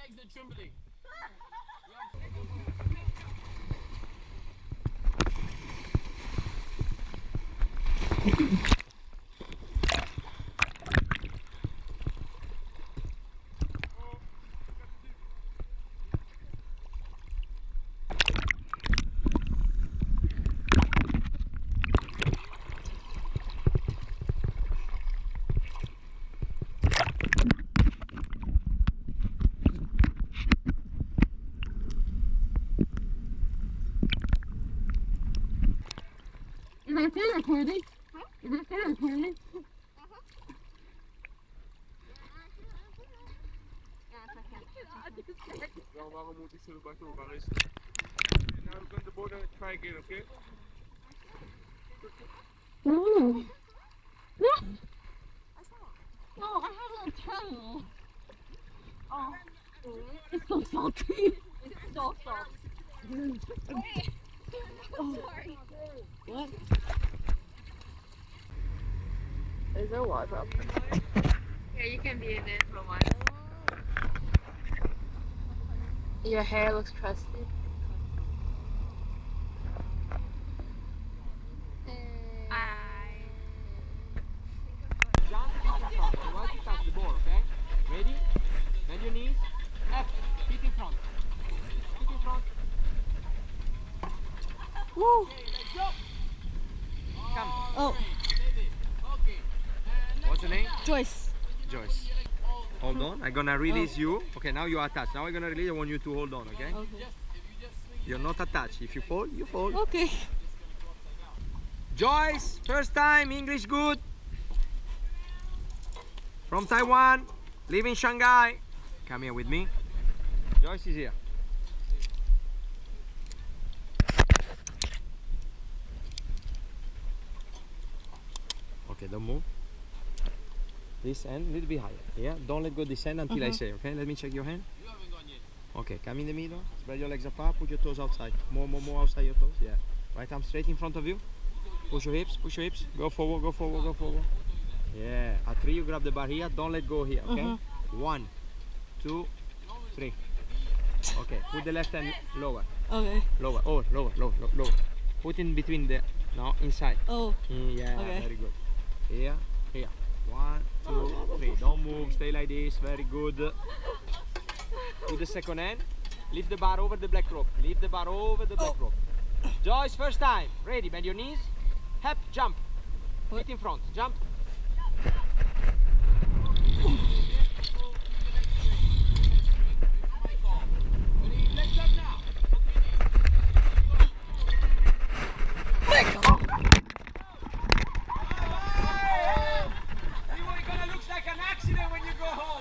legs are trembling. Is that still recording? Huh? Is that still recording? Waarom moet ik zo bij toe? Waar is het? Nou, we kunnen de borden try again, okay? No. No. No, I have a channel. Oh, it's so salty. It's so salty. Wait. Oh. Sorry. What? Is there water up there? Yeah, you can be in it for a while. Your hair looks crusty. Jump, feet in front. You want to touch the ball, okay? Ready? Bend your knees. Up. Feet in front. Feet in front. Woo! Okay, let's go. Come. Oh, Steady. Okay. And What's the name? Joyce. Joyce. Hold on, I'm gonna release you. Okay, now you are attached. Now I'm gonna release, I want you to hold on, okay? Okay. You're not attached. If you fall, you fall. Okay. Joyce, first time, English good. From Taiwan, live in Shanghai. Come here with me. Joyce is here. Okay, don't move. This end, a little bit higher. Yeah, don't let go this end until I say, okay? Let me check your hand. You haven't gone yet. Okay, come in the middle. Spread your legs apart. Put your toes outside. More outside your toes. Yeah. Right arm straight in front of you. Push your hips. Push your hips. Go forward. Go forward. Go forward. Yeah. At 3, you grab the bar here. Don't let go here. Okay. 1, 2, 3. Okay. Put the left hand lower. Okay. Lower. Oh, lower. Lower. Put in between the. No, inside. Oh. Yeah. Okay. Very good. Here. 1, 2, 3. Don't move. Stay like this. Very good. Put the second hand. Lift the bar over the black rope. Lift the bar over the black rope. Joyce, first time. Ready. Bend your knees. Hep. Jump. Feet in front. Jump. Legs up now.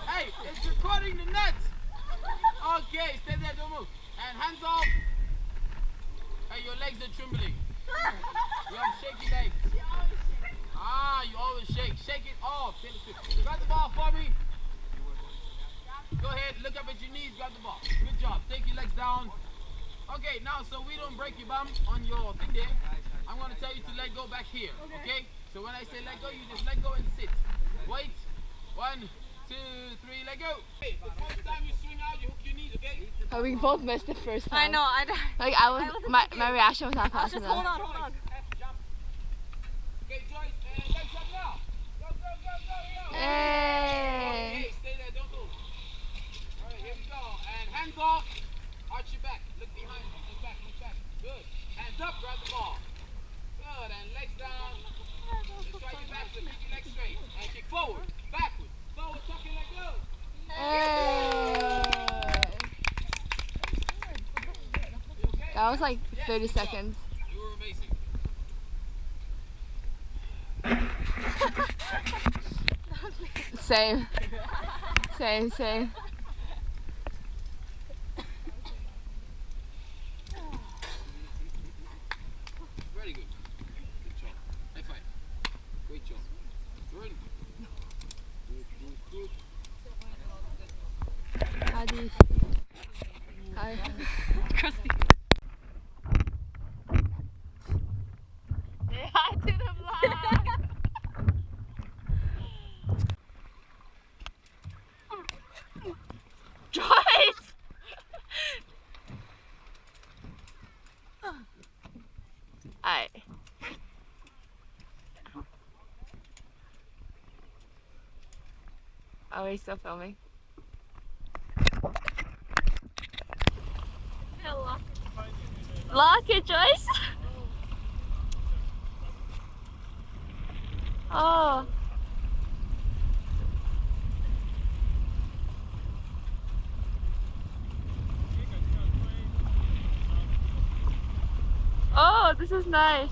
Hey, it's recording the nuts. Okay, stay there, don't move. And hands off. Hey, your legs are trembling. You have shaky legs. Ah, you always shake. Shake it off. Grab the ball for me. Go ahead, look up at your knees, grab the ball. Good job. Take your legs down. Okay, now so we don't break your bum on your thing there, I'm going to tell you to let go back here. Okay? So when I say let go, you just let go and sit. Wait. 1, 2, 3, let go. Okay, the first time you swing out, you hook your knees, okay? Oh, we both missed it first time. I know. Like my reaction was not fast Just enough. hold on. Jump. Okay, Joyce, and legs up now. Go. Hey. Okay, stay there, don't move. All right, here we go. And hands off. Arch your back. Look behind you. Look back. Good. Hands up, grab the ball. Good, and legs down. Just try your back, keep your legs straight. And kick forward, backward, forward, tucking like go. That was like 30 seconds. You were amazing. Same. Very good. Good job. High five. Great job. Very good. Good. Adi. Hi. Crusty. Say hi to the vlog. Alright. Are we still filming? Lock it, Joyce! Oh. Oh, this is nice.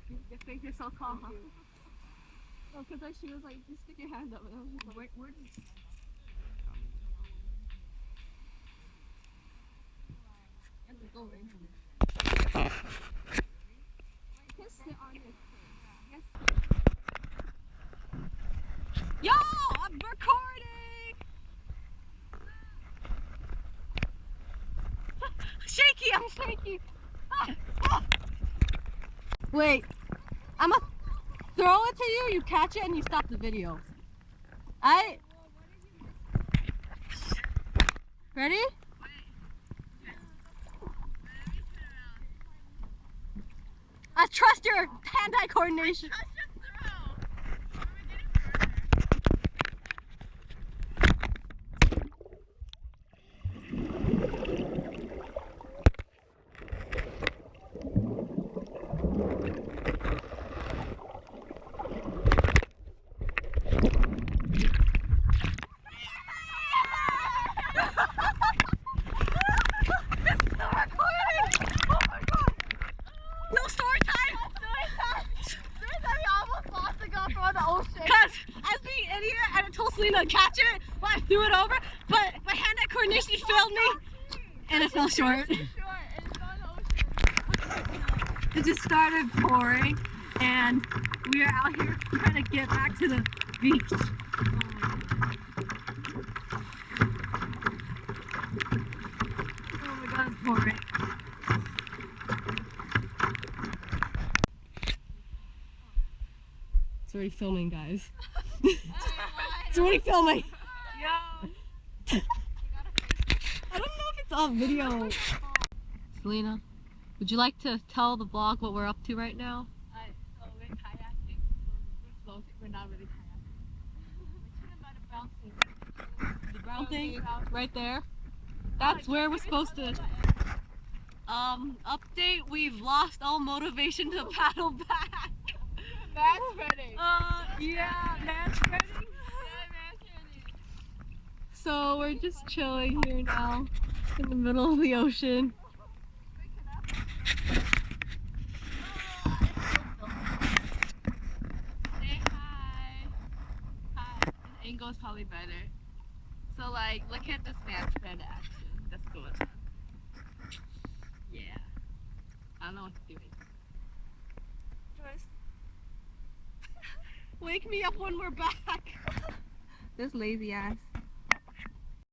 You think you're so calm, huh? No, because she was like, just stick your hand up. And I was just like, where did you... Yo, I'm recording! Shaky, I'm shaky. Wait, I'm gonna throw it to you, you catch it, and you stop the video. Ready? I trust your hand-eye coordination. To catch it when I threw it over, but my hand-eye coordination failed me and it fell short. It just started pouring and we are out here trying to get back to the beach. Oh my god, it's pouring. It's already filming, guys. It's already filming. Yo. I don't know if it's on video. Selena, would you like to tell the vlog what we're up to right now? So we're kayaking. We're floating. We're not really kayaking. The brown thing right there. That's where we're supposed to. Update, we've lost all motivation to paddle back. Mass spreading. Yeah, mass spreading. So we're just chilling here now in the middle of the ocean. Say hi. Hi. This angle is probably better. So like, look at this man spread action that's going on. Yeah. I don't know what to do. Joyce. Wake me up when we're back. This lazy ass.